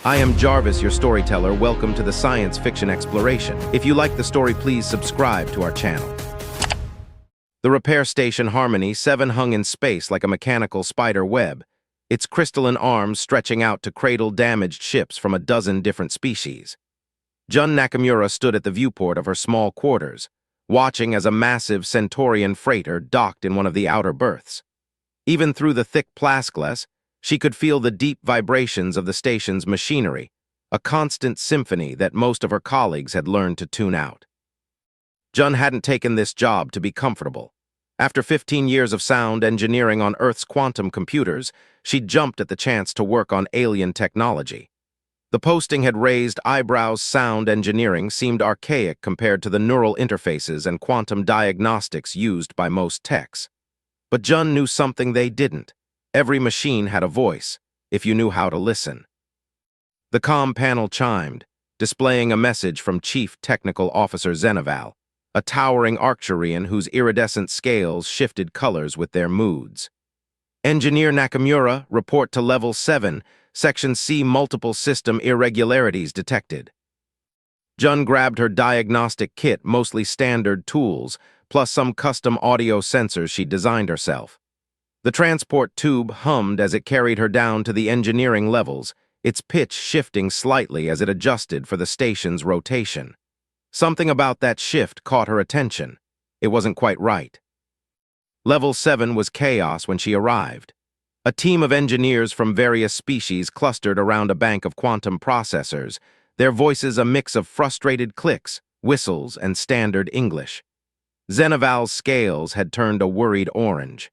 I am Jarvis, your storyteller. Welcome to the Science Fiction Exploration. If you like the story, please subscribe to our channel. The repair station Harmony 7 hung in space like a mechanical spider web, its crystalline arms stretching out to cradle damaged ships from a dozen different species. Jun Nakamura stood at the viewport of her small quarters, watching as a massive Centaurian freighter docked in one of the outer berths. Even through the thick plexiglass, she could feel the deep vibrations of the station's machinery, a constant symphony that most of her colleagues had learned to tune out. Jun hadn't taken this job to be comfortable. After 15 years of sound engineering on Earth's quantum computers, she jumped at the chance to work on alien technology. The posting had raised eyebrows. Sound engineering seemed archaic compared to the neural interfaces and quantum diagnostics used by most techs. But Jun knew something they didn't. Every machine had a voice, if you knew how to listen. The comm panel chimed, displaying a message from Chief Technical Officer Zenoval, a towering Arcturian whose iridescent scales shifted colors with their moods. Engineer Nakamura, report to Level 7, Section C. Multiple system irregularities detected. Jun grabbed her diagnostic kit, mostly standard tools, plus some custom audio sensors she'd designed herself. The transport tube hummed as it carried her down to the engineering levels, its pitch shifting slightly as it adjusted for the station's rotation. Something about that shift caught her attention. It wasn't quite right. Level 7 was chaos when she arrived. A team of engineers from various species clustered around a bank of quantum processors, their voices a mix of frustrated clicks, whistles, and standard English. Zenoval's scales had turned a worried orange.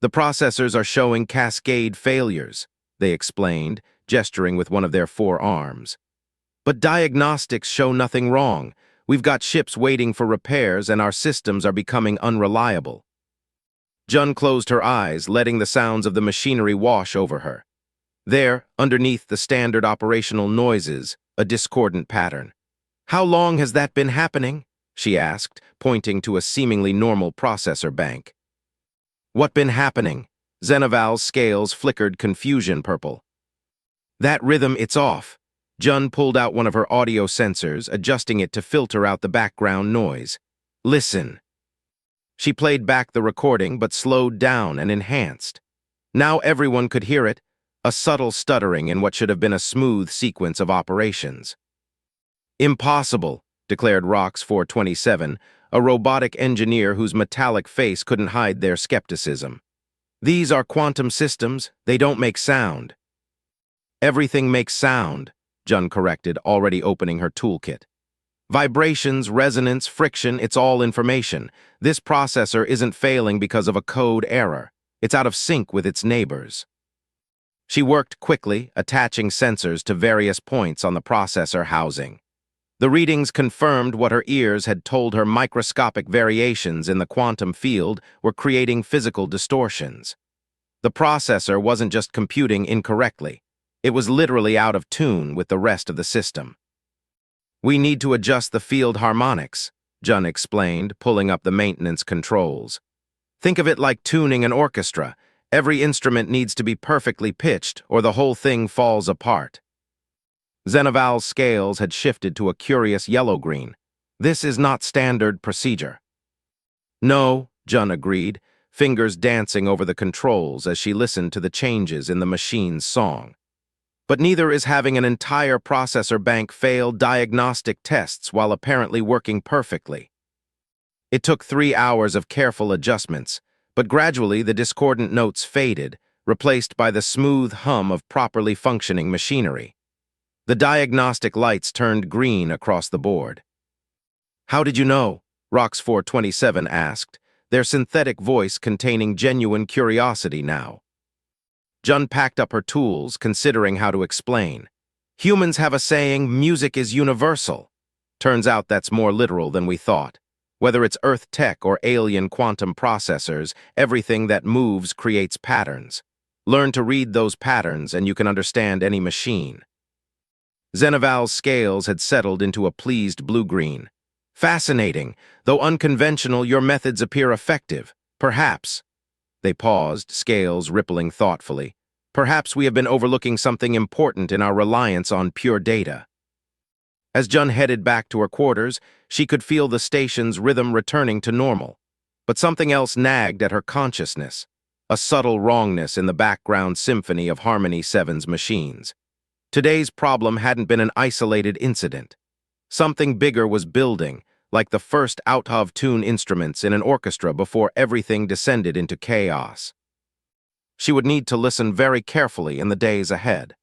The processors are showing cascade failures, they explained, gesturing with one of their 4 arms. But diagnostics show nothing wrong. We've got ships waiting for repairs and our systems are becoming unreliable. Jun closed her eyes, letting the sounds of the machinery wash over her. There, underneath the standard operational noises, a discordant pattern. How long has that been happening? She asked, pointing to a seemingly normal processor bank. What been happening? Zenoval's scales flickered confusion purple. That rhythm, it's off. Jun pulled out one of her audio sensors, adjusting it to filter out the background noise. Listen. She played back the recording, but slowed down and enhanced. Now everyone could hear it, a subtle stuttering in what should have been a smooth sequence of operations. Impossible, declared Rox 427, a robotic engineer whose metallic face couldn't hide their skepticism. These are quantum systems, they don't make sound. Everything makes sound, Jun corrected, already opening her toolkit. Vibrations, resonance, friction, it's all information. This processor isn't failing because of a code error. It's out of sync with its neighbors. She worked quickly, attaching sensors to various points on the processor housing. The readings confirmed what her ears had told her. Microscopic variations in the quantum field were creating physical distortions. The processor wasn't just computing incorrectly. It was literally out of tune with the rest of the system. We need to adjust the field harmonics, Jun explained, pulling up the maintenance controls. Think of it like tuning an orchestra. Every instrument needs to be perfectly pitched, or the whole thing falls apart. Zenoval's scales had shifted to a curious yellow-green. This is not standard procedure. No, Jun agreed, fingers dancing over the controls as she listened to the changes in the machine's song. But neither is having an entire processor bank fail diagnostic tests while apparently working perfectly. It took 3 hours of careful adjustments, but gradually the discordant notes faded, replaced by the smooth hum of properly functioning machinery. The diagnostic lights turned green across the board. How did you know? Rox 427 asked, their synthetic voice containing genuine curiosity now. Jun packed up her tools, considering how to explain. Humans have a saying, music is universal. Turns out that's more literal than we thought. Whether it's Earth tech or alien quantum processors, everything that moves creates patterns. Learn to read those patterns and you can understand any machine. Zenoval's scales had settled into a pleased blue-green. Fascinating. Though unconventional, your methods appear effective. Perhaps. They paused, scales rippling thoughtfully. Perhaps we have been overlooking something important in our reliance on pure data. As Jun headed back to her quarters, she could feel the station's rhythm returning to normal. But something else nagged at her consciousness, a subtle wrongness in the background symphony of Harmony 7's machines. Today's problem hadn't been an isolated incident. Something bigger was building, like the first out-of-tune instruments in an orchestra before everything descended into chaos. She would need to listen very carefully in the days ahead.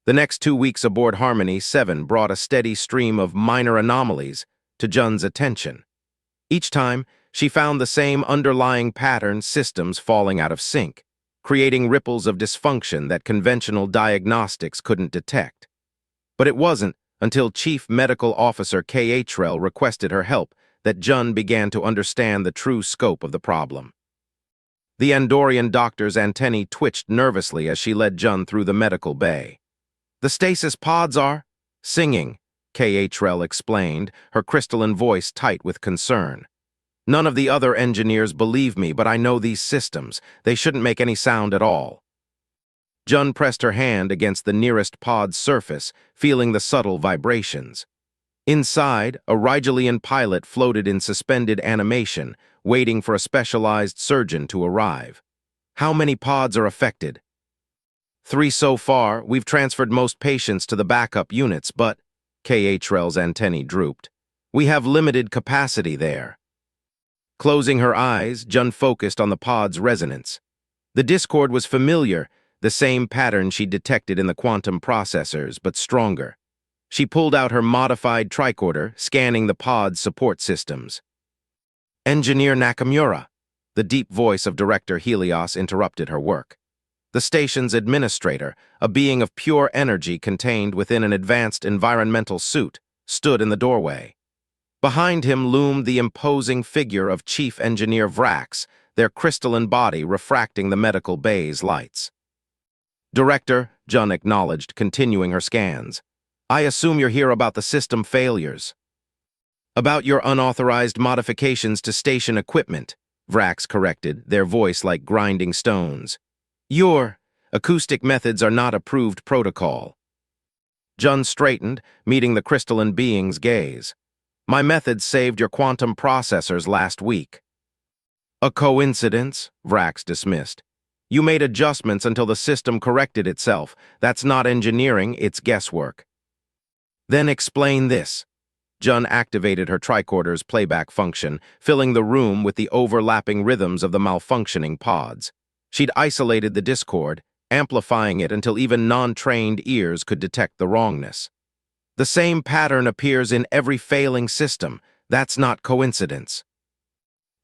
The next 2 weeks aboard Harmony 7 brought a steady stream of minor anomalies to Jun's attention. Each time, she found the same underlying pattern, systems falling out of sync, creating ripples of dysfunction that conventional diagnostics couldn't detect. But it wasn't until Chief Medical Officer K.H.Rel requested her help that Jun began to understand the true scope of the problem. The Andorian doctor's antennae twitched nervously as she led Jun through the medical bay. "The stasis pods are singing," K.H.Rel explained, her crystalline voice tight with concern. "None of the other engineers believe me, but I know these systems. They shouldn't make any sound at all." Jun pressed her hand against the nearest pod's surface, feeling the subtle vibrations. Inside, a Rigelian pilot floated in suspended animation, waiting for a specialized surgeon to arrive. "How many pods are affected?" "3 so far. We've transferred most patients to the backup units, but..." K.H.Rel's antennae drooped. "We have limited capacity there." Closing her eyes, Jun focused on the pod's resonance. The discord was familiar, the same pattern she detected in the quantum processors, but stronger. She pulled out her modified tricorder, scanning the pod's support systems. "Engineer Nakamura," the deep voice of Director Helios interrupted her work. The station's administrator, a being of pure energy contained within an advanced environmental suit, stood in the doorway. Behind him loomed the imposing figure of Chief Engineer Vrax, their crystalline body refracting the medical bay's lights. "Director," Jun acknowledged, continuing her scans. "I assume you're here about the system failures." "About your unauthorized modifications to station equipment," Vrax corrected, their voice like grinding stones. "Your acoustic methods are not approved protocol." Jun straightened, meeting the crystalline being's gaze. "My methods saved your quantum processors last week." "A coincidence," Vrax dismissed. "You made adjustments until the system corrected itself. That's not engineering, it's guesswork." "Then explain this." Jun activated her tricorder's playback function, filling the room with the overlapping rhythms of the malfunctioning pods. She'd isolated the discord, amplifying it until even non-trained ears could detect the wrongness. "The same pattern appears in every failing system. That's not coincidence."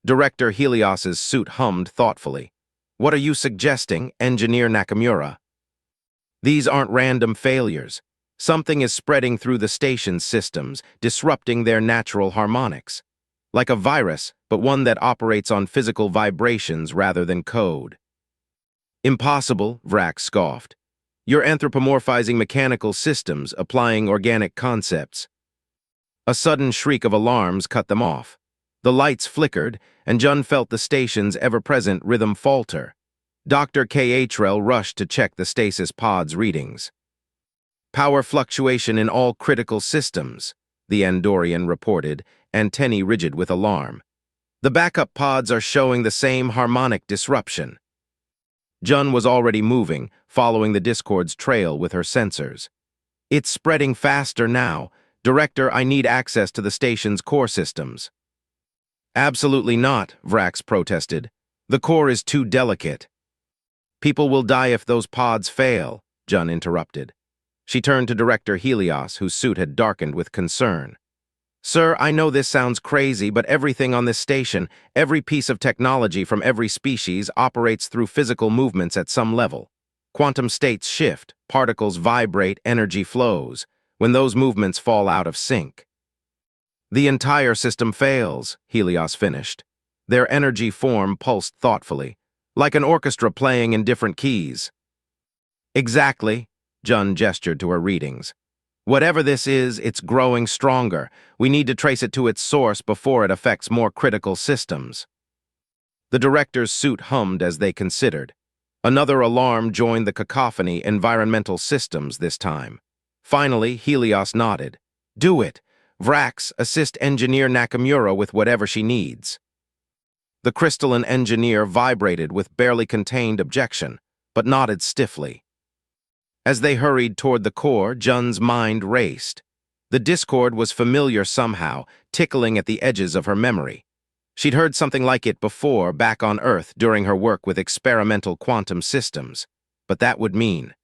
Director Helios's suit hummed thoughtfully. "What are you suggesting, Engineer Nakamura?" "These aren't random failures. Something is spreading through the station's systems, disrupting their natural harmonics. Like a virus, but one that operates on physical vibrations rather than code." "Impossible," Vrax scoffed. "You're anthropomorphizing mechanical systems, applying organic concepts." A sudden shriek of alarms cut them off. The lights flickered, and Jun felt the station's ever-present rhythm falter. Dr. K.H.Rel rushed to check the stasis pod's readings. "Power fluctuation in all critical systems," the Andorian reported, antennae rigid with alarm. "The backup pods are showing the same harmonic disruption." Jun was already moving, following the discord's trail with her sensors. "It's spreading faster now. Director, I need access to the station's core systems." "Absolutely not," Vrax protested. "The core is too delicate." "People will die if those pods fail," Jun interrupted. She turned to Director Helios, whose suit had darkened with concern. "Sir, I know this sounds crazy, but everything on this station, every piece of technology from every species operates through physical movements at some level. Quantum states shift, particles vibrate, energy flows, when those movements fall out of sync." "The entire system fails," Helios finished. Their energy form pulsed thoughtfully, like an orchestra playing in different keys. "Exactly," Jun gestured to her readings. "Whatever this is, it's growing stronger. We need to trace it to its source before it affects more critical systems." The director's suit hummed as they considered. Another alarm joined the cacophony. Environmental systems this time. Finally, Helios nodded. Do it. Vrax, assist Engineer Nakamura with whatever she needs. The crystalline engineer vibrated with barely contained objection, but nodded stiffly. As they hurried toward the core, Jun's mind raced. The discord was familiar somehow, tickling at the edges of her memory. She'd heard something like it before back on Earth during her work with experimental quantum systems. But that would mean.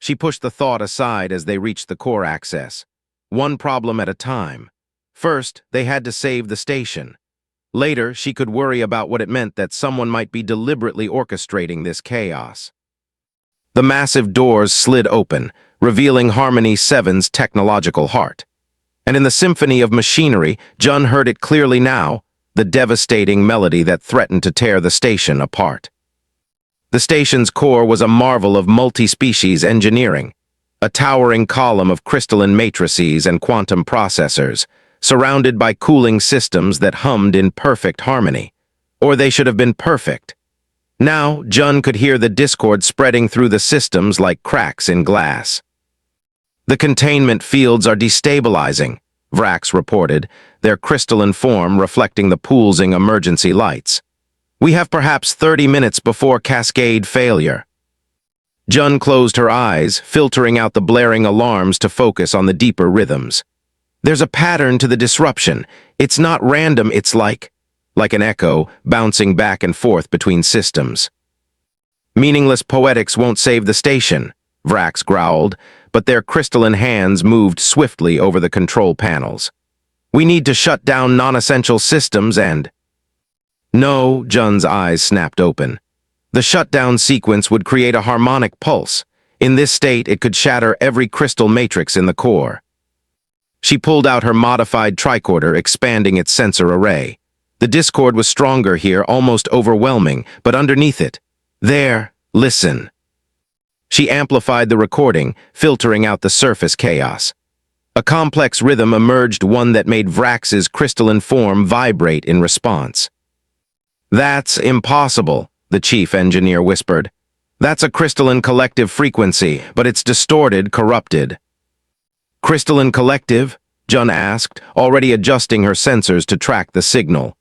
She pushed the thought aside as they reached the core access. One problem at a time. First, they had to save the station. Later, she could worry about what it meant that someone might be deliberately orchestrating this chaos. The massive doors slid open, revealing Harmony 7's technological heart. And in the symphony of machinery, Jun heard it clearly now, the devastating melody that threatened to tear the station apart. The station's core was a marvel of multi-species engineering, a towering column of crystalline matrices and quantum processors, surrounded by cooling systems that hummed in perfect harmony. Or they should have been perfect. Now, Jun could hear the discord spreading through the systems like cracks in glass. The containment fields are destabilizing, Vrax reported, their crystalline form reflecting the pool's emergency lights. We have perhaps 30 minutes before cascade failure. Jun closed her eyes, filtering out the blaring alarms to focus on the deeper rhythms. There's a pattern to the disruption. It's not random, it's like an echo, bouncing back and forth between systems. Meaningless poetics won't save the station, Vrax growled, but their crystalline hands moved swiftly over the control panels. We need to shut down non-essential systems and... No, Jun's eyes snapped open. The shutdown sequence would create a harmonic pulse. In this state, it could shatter every crystal matrix in the core. She pulled out her modified tricorder, expanding its sensor array. The discord was stronger here, almost overwhelming, but underneath it. There, listen. She amplified the recording, filtering out the surface chaos. A complex rhythm emerged, one that made Vrax's crystalline form vibrate in response. That's impossible, the chief engineer whispered. That's a crystalline collective frequency, but it's distorted, corrupted. Crystalline collective? Jun asked, already adjusting her sensors to track the signal.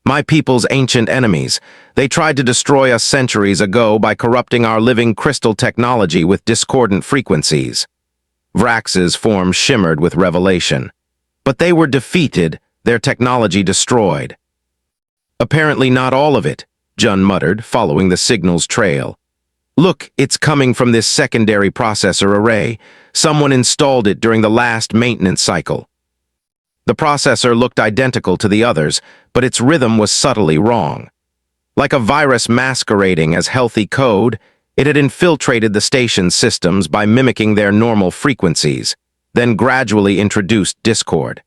My people's ancient enemies. They tried to destroy us centuries ago by corrupting our living crystal technology with discordant frequencies. Vrax's form shimmered with revelation. But they were defeated, their technology destroyed. Apparently not all of it, Jun muttered, following the signal's trail. Look, it's coming from this secondary processor array. Someone installed it during the last maintenance cycle. The processor looked identical to the others, but its rhythm was subtly wrong. Like a virus masquerading as healthy code, it had infiltrated the station's systems by mimicking their normal frequencies, then gradually introduced discord.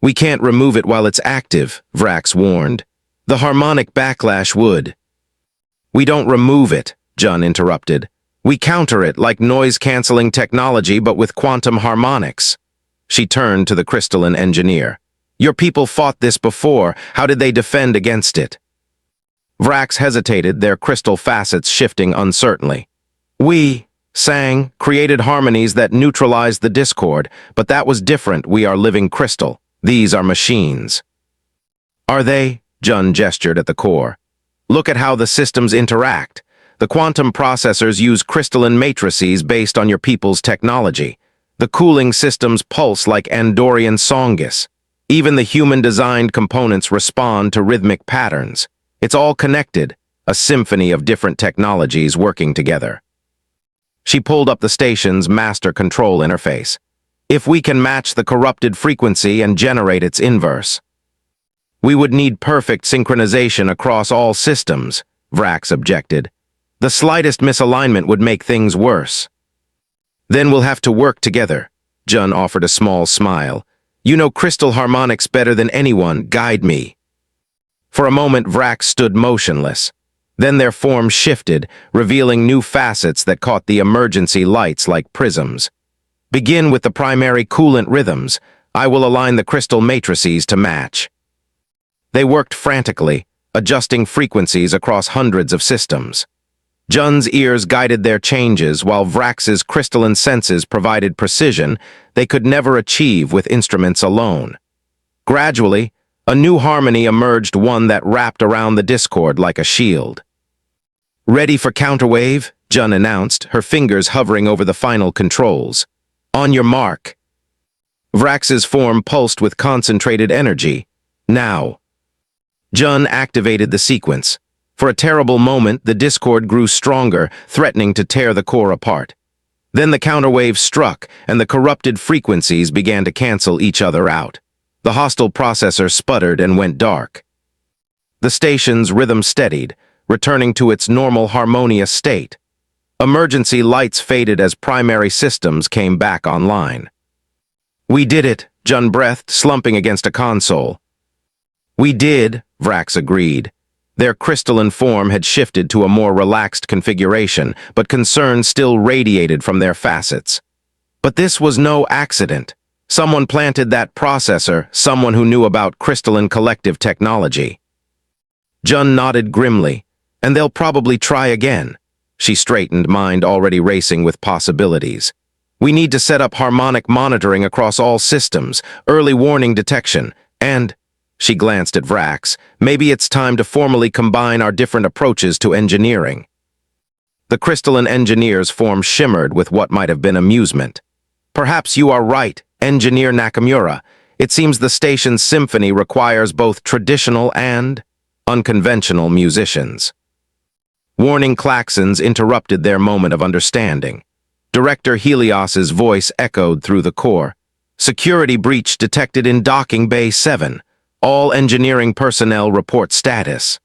We can't remove it while it's active, Vrax warned. The harmonic backlash would. We don't remove it, Jun interrupted. We counter it like noise-canceling technology but with quantum harmonics. She turned to the crystalline engineer. Your people fought this before. How did they defend against it? Vrax hesitated, their crystal facets shifting uncertainly. We, sang, created harmonies that neutralized the discord, but that was different. We are living crystal. These are machines. Are they? Jun gestured at the core. Look at how the systems interact. The quantum processors use crystalline matrices based on your people's technology. The cooling systems pulse like Andorian songus. Even the human-designed components respond to rhythmic patterns. It's all connected, a symphony of different technologies working together. She pulled up the station's master control interface. If we can match the corrupted frequency and generate its inverse. We would need perfect synchronization across all systems, Vrax objected. The slightest misalignment would make things worse. Then we'll have to work together, Jun offered a small smile. You know crystal harmonics better than anyone, guide me. For a moment, Vrax stood motionless. Then their form shifted, revealing new facets that caught the emergency lights like prisms. Begin with the primary coolant rhythms. I will align the crystal matrices to match. They worked frantically, adjusting frequencies across hundreds of systems. Jun's ears guided their changes, while Vrax's crystalline senses provided precision they could never achieve with instruments alone. Gradually, a new harmony emerged, one that wrapped around the Discord like a shield. "Ready for counterwave?" Jun announced, her fingers hovering over the final controls. "On your mark." Vrax's form pulsed with concentrated energy. "Now." Jun activated the sequence. For a terrible moment, the Discord grew stronger, threatening to tear the core apart. Then the counterwave struck, and the corrupted frequencies began to cancel each other out. The hostile processor sputtered and went dark. The station's rhythm steadied, returning to its normal harmonious state. Emergency lights faded as primary systems came back online. "We did it," Jun breathed, slumping against a console. "We did," Vrax agreed. Their crystalline form had shifted to a more relaxed configuration, but concern still radiated from their facets. But this was no accident. Someone planted that processor, someone who knew about crystalline collective technology. Jun nodded grimly. "And they'll probably try again." She straightened, mind already racing with possibilities. "We need to set up harmonic monitoring across all systems, early warning detection, and..." She glanced at Vrax. "Maybe it's time to formally combine our different approaches to engineering." The crystalline engineer's form shimmered with what might have been amusement. "Perhaps you are right, Engineer Nakamura. It seems the station's symphony requires both traditional and unconventional musicians." Warning klaxons interrupted their moment of understanding. Director Helios's voice echoed through the core. "Security breach detected in Docking Bay 7. All engineering personnel report status."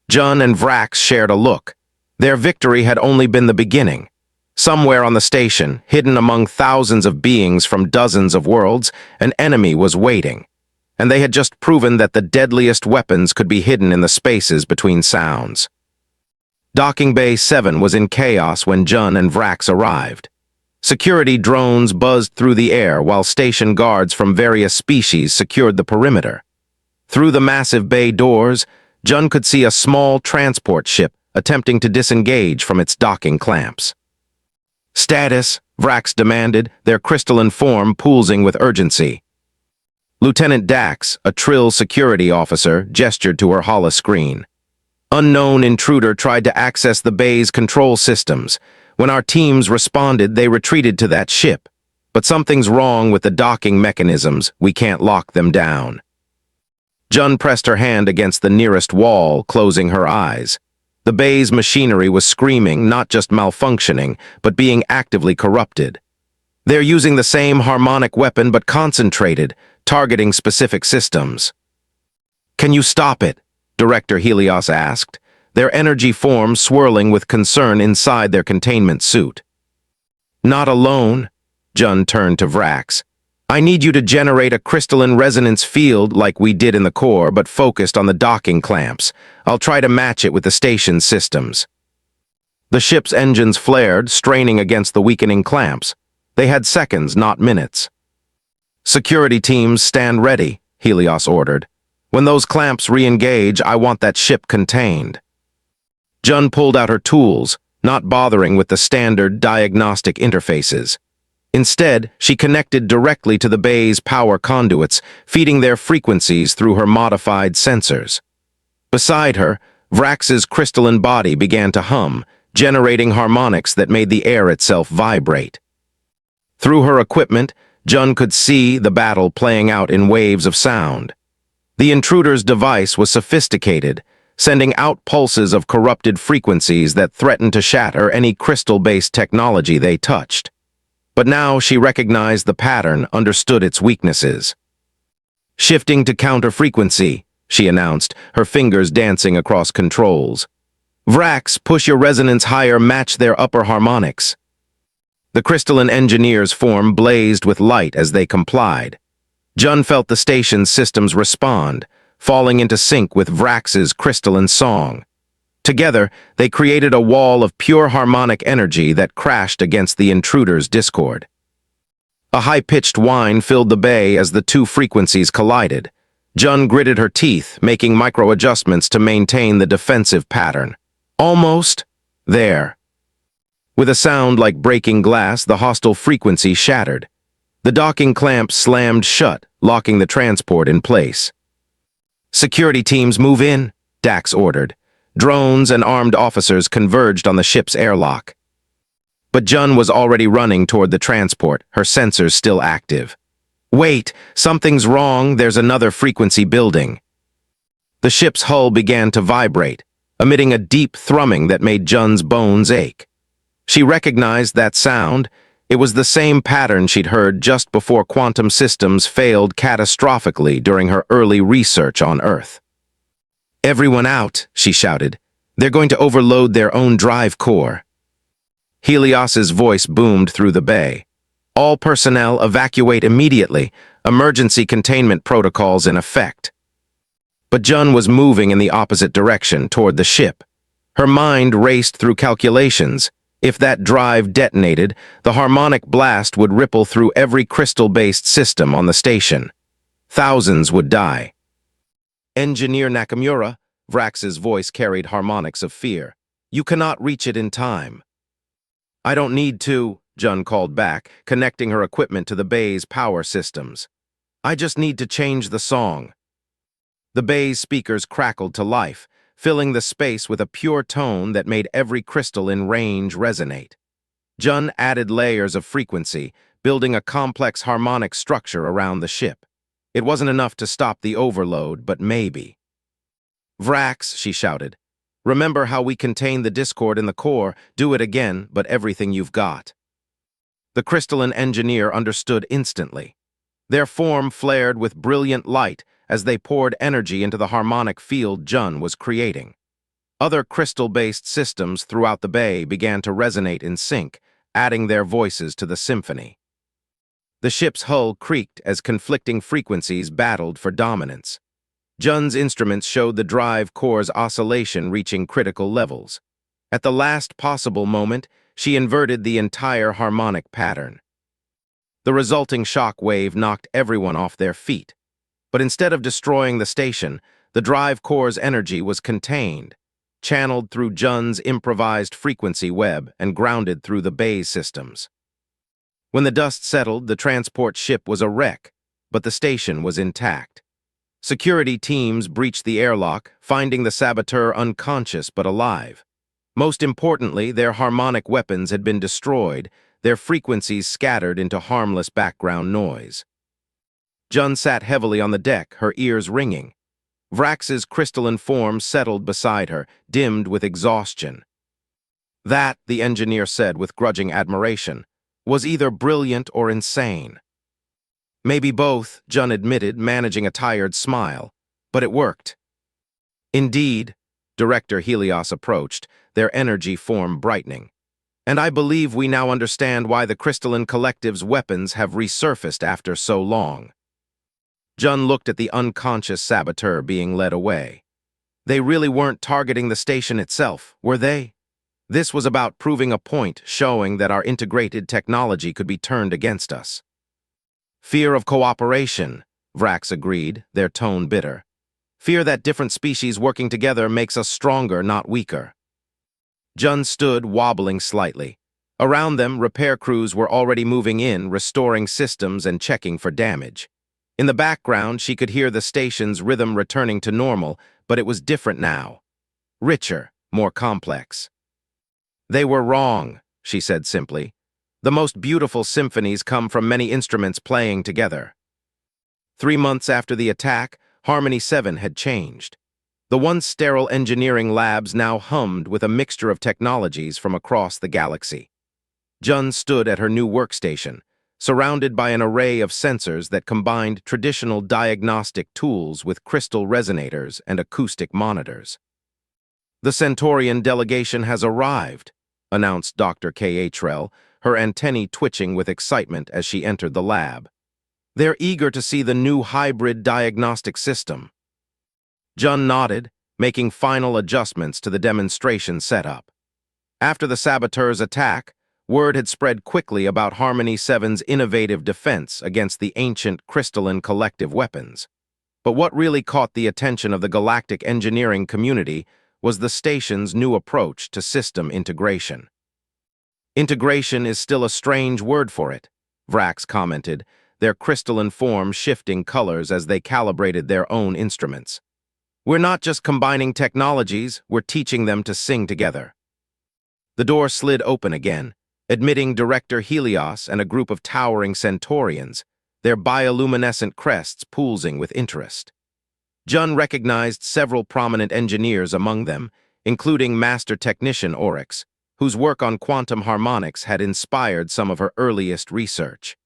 Jun and Vrax shared a look. Their victory had only been the beginning. Somewhere on the station, hidden among thousands of beings from dozens of worlds, an enemy was waiting. And they had just proven that the deadliest weapons could be hidden in the spaces between sounds. Docking Bay 7 was in chaos when Jun and Vrax arrived. Security drones buzzed through the air while station guards from various species secured the perimeter. Through the massive bay doors, Jun could see a small transport ship attempting to disengage from its docking clamps. "Status," Vrax demanded, their crystalline form pulsing with urgency. Lieutenant Dax, a Trill security officer, gestured to her holoscreen. "Unknown intruder tried to access the bay's control systems. When our teams responded, they retreated to that ship. But something's wrong with the docking mechanisms. We can't lock them down." Jun pressed her hand against the nearest wall, closing her eyes. The bay's machinery was screaming, not just malfunctioning, but being actively corrupted. "They're using the same harmonic weapon but concentrated, targeting specific systems." "Can you stop it?" Director Helios asked, their energy form swirling with concern inside their containment suit. "Not alone," Jun turned to Vrax. "I need you to generate a crystalline resonance field like we did in the core, but focused on the docking clamps. I'll try to match it with the station's systems." The ship's engines flared, straining against the weakening clamps. They had seconds, not minutes. "Security teams, stand ready," Helios ordered. "When those clamps re-engage, I want that ship contained." Jun pulled out her tools, not bothering with the standard diagnostic interfaces. Instead, she connected directly to the bay's power conduits, feeding their frequencies through her modified sensors. Beside her, Vrax's crystalline body began to hum, generating harmonics that made the air itself vibrate. Through her equipment, Jun could see the battle playing out in waves of sound. The intruder's device was sophisticated, sending out pulses of corrupted frequencies that threatened to shatter any crystal-based technology they touched. But now she recognized the pattern, understood its weaknesses. "Shifting to counter-frequency," she announced, her fingers dancing across controls. "Vrax, push your resonance higher, match their upper harmonics." The crystalline engineer's form blazed with light as they complied. Jun felt the station's systems respond, falling into sync with Vrax's crystalline song. Together, they created a wall of pure harmonic energy that crashed against the intruder's discord. A high-pitched whine filled the bay as the two frequencies collided. Jun gritted her teeth, making micro-adjustments to maintain the defensive pattern. Almost there. With a sound like breaking glass, the hostile frequency shattered. The docking clamp slammed shut, locking the transport in place. "Security teams move in," Dax ordered. Drones and armed officers converged on the ship's airlock. But Jun was already running toward the transport, her sensors still active. "Wait, something's wrong, there's another frequency building." The ship's hull began to vibrate, emitting a deep thrumming that made Jun's bones ache. She recognized that sound. It was the same pattern she'd heard just before quantum systems failed catastrophically during her early research on Earth. "Everyone out," she shouted. "They're going to overload their own drive core." Helios's voice boomed through the bay. "All personnel evacuate immediately. Emergency containment protocols in effect." But Jun was moving in the opposite direction, toward the ship. Her mind raced through calculations. If that drive detonated, the harmonic blast would ripple through every crystal-based system on the station. Thousands would die. "Engineer Nakamura," Vrax's voice carried harmonics of fear. "You cannot reach it in time." "I don't need to," Jun called back, connecting her equipment to the bay's power systems. "I just need to change the song." The bay's speakers crackled to life, filling the space with a pure tone that made every crystal in range resonate. Jun added layers of frequency, building a complex harmonic structure around the ship. It wasn't enough to stop the overload, but maybe. "Vrax," she shouted, "remember how we contained the discord in the core? Do it again, but everything you've got." The crystalline engineer understood instantly. Their form flared with brilliant light as they poured energy into the harmonic field Jun was creating. Other crystal-based systems throughout the bay began to resonate in sync, adding their voices to the symphony. The ship's hull creaked as conflicting frequencies battled for dominance. Jun's instruments showed the drive core's oscillation reaching critical levels. At the last possible moment, she inverted the entire harmonic pattern. The resulting shock wave knocked everyone off their feet. But instead of destroying the station, the drive core's energy was contained, channeled through Jun's improvised frequency web and grounded through the bay's systems. When the dust settled, the transport ship was a wreck, but the station was intact. Security teams breached the airlock, finding the saboteur unconscious but alive. Most importantly, their harmonic weapons had been destroyed, their frequencies scattered into harmless background noise. Jun sat heavily on the deck, her ears ringing. Vrax's crystalline form settled beside her, dimmed with exhaustion. That, the engineer said with grudging admiration, was either brilliant or insane. "Maybe both," Jun admitted, managing a tired smile. "But it worked." "Indeed," Director Helios approached, their energy form brightening. "And I believe we now understand why the crystalline collective's weapons have resurfaced after so long." Jun looked at the unconscious saboteur being led away. They really weren't targeting the station itself, were they? This was about proving a point, showing that our integrated technology could be turned against us. "Fear of cooperation," Vrax agreed, their tone bitter. "Fear that different species working together makes us stronger, not weaker." Jun stood, wobbling slightly. Around them, repair crews were already moving in, restoring systems and checking for damage. In the background, she could hear the station's rhythm returning to normal, but it was different now. Richer, more complex. "They were wrong," she said simply. "The most beautiful symphonies come from many instruments playing together." 3 months after the attack, Harmony 7 had changed. The once sterile engineering labs now hummed with a mixture of technologies from across the galaxy. Jun stood at her new workstation, surrounded by an array of sensors that combined traditional diagnostic tools with crystal resonators and acoustic monitors. "The Centaurian delegation has arrived," announced Dr. K.H.Rel, her antennae twitching with excitement as she entered the lab. "They're eager to see the new hybrid diagnostic system." Jun nodded, making final adjustments to the demonstration setup. After the saboteur's attack, word had spread quickly about Harmony 7's innovative defense against the ancient crystalline collective weapons. But what really caught the attention of the galactic engineering community was the station's new approach to system integration. Integration is still a strange word for it, Vrax commented, their crystalline form shifting colors as they calibrated their own instruments. We're not just combining technologies, we're teaching them to sing together. The door slid open again, admitting Director Helios and a group of towering Centaurians, their bioluminescent crests pulsing with interest. Jun recognized several prominent engineers among them, including Master Technician Oryx, whose work on quantum harmonics had inspired some of her earliest research.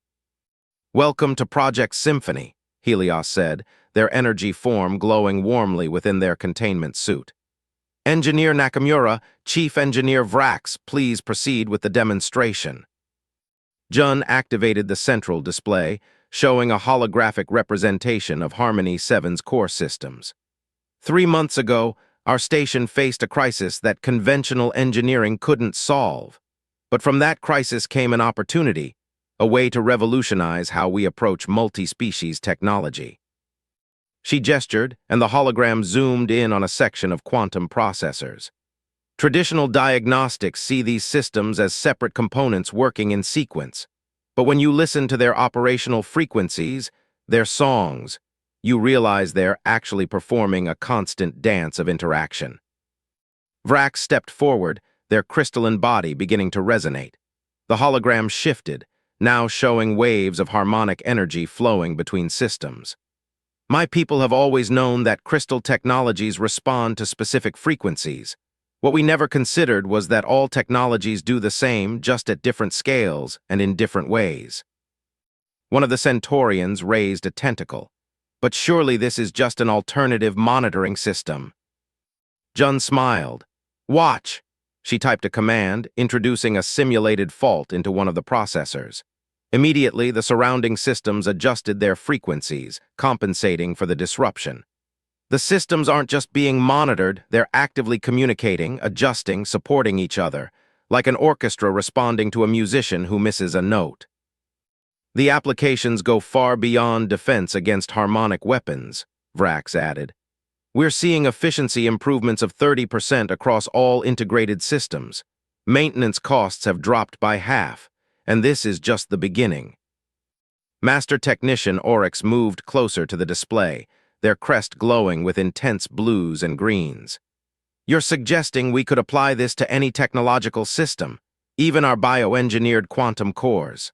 "Welcome to Project Symphony," Helios said, their energy form glowing warmly within their containment suit. "Engineer Nakamura, Chief Engineer Vrax, please proceed with the demonstration." Jun activated the central display, showing a holographic representation of Harmony 7's core systems. 3 months ago, our station faced a crisis that conventional engineering couldn't solve. But from that crisis came an opportunity, a way to revolutionize how we approach multi-species technology. She gestured, and the hologram zoomed in on a section of quantum processors. Traditional diagnostics see these systems as separate components working in sequence. But when you listen to their operational frequencies, their songs, you realize they're actually performing a constant dance of interaction. Vrax stepped forward, their crystalline body beginning to resonate. The hologram shifted, now showing waves of harmonic energy flowing between systems. "My people have always known that crystal technologies respond to specific frequencies. What we never considered was that all technologies do the same, just at different scales and in different ways." One of the Centaurians raised a tentacle. "But surely this is just an alternative monitoring system." Jun smiled. "Watch." She typed a command, introducing a simulated fault into one of the processors. Immediately, the surrounding systems adjusted their frequencies, compensating for the disruption. The systems aren't just being monitored, they're actively communicating, adjusting, supporting each other, like an orchestra responding to a musician who misses a note. "The applications go far beyond defense against harmonic weapons," Vrax added. "We're seeing efficiency improvements of 30% across all integrated systems. Maintenance costs have dropped by half, and this is just the beginning." Master Technician Oryx moved closer to the display, their crest glowing with intense blues and greens. "You're suggesting we could apply this to any technological system, even our bioengineered quantum cores?"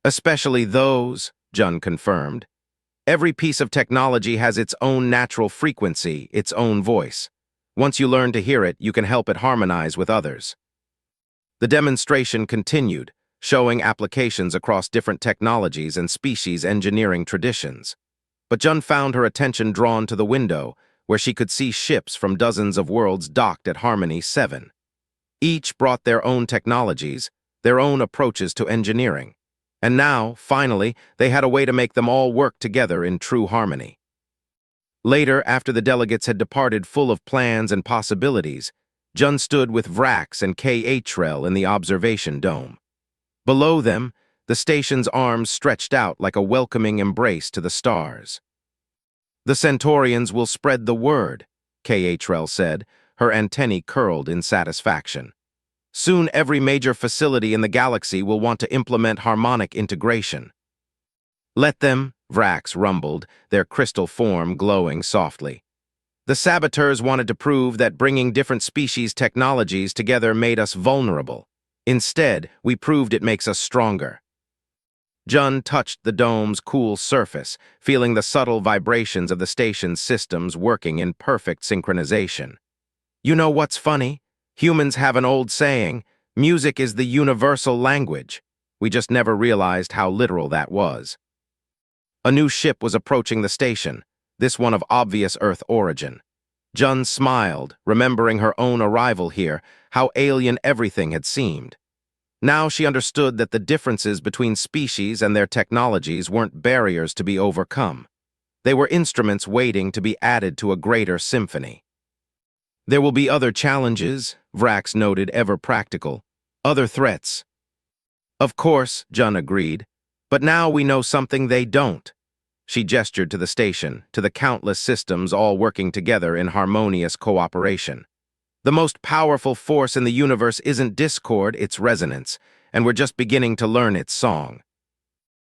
"Especially those," Jun confirmed. "Every piece of technology has its own natural frequency, its own voice. Once you learn to hear it, you can help it harmonize with others." The demonstration continued, showing applications across different technologies and species engineering traditions. But Jun found her attention drawn to the window, where she could see ships from dozens of worlds docked at Harmony 7. Each brought their own technologies, their own approaches to engineering. And now, finally, they had a way to make them all work together in true harmony. Later, after the delegates had departed full of plans and possibilities, Jun stood with Vrax and K-Hrel in the observation dome. Below them, the station's arms stretched out like a welcoming embrace to the stars. "The Centaurians will spread the word," K-Hrel said, her antennae curled in satisfaction. "Soon every major facility in the galaxy will want to implement harmonic integration." "Let them," Vrax rumbled, their crystal form glowing softly. "The saboteurs wanted to prove that bringing different species technologies together made us vulnerable. Instead, we proved it makes us stronger." Jun touched the dome's cool surface, feeling the subtle vibrations of the station's systems working in perfect synchronization. "You know what's funny? Humans have an old saying, music is the universal language. We just never realized how literal that was." A new ship was approaching the station, this one of obvious Earth origin. Jun smiled, remembering her own arrival here, how alien everything had seemed. Now she understood that the differences between species and their technologies weren't barriers to be overcome. They were instruments waiting to be added to a greater symphony. "There will be other challenges," Vrax noted, ever practical. "Other threats." "Of course," Jun agreed. "But now we know something they don't. She gestured to the station, to the countless systems all working together in harmonious cooperation. The most powerful force in the universe isn't discord, it's resonance, and we're just beginning to learn its song.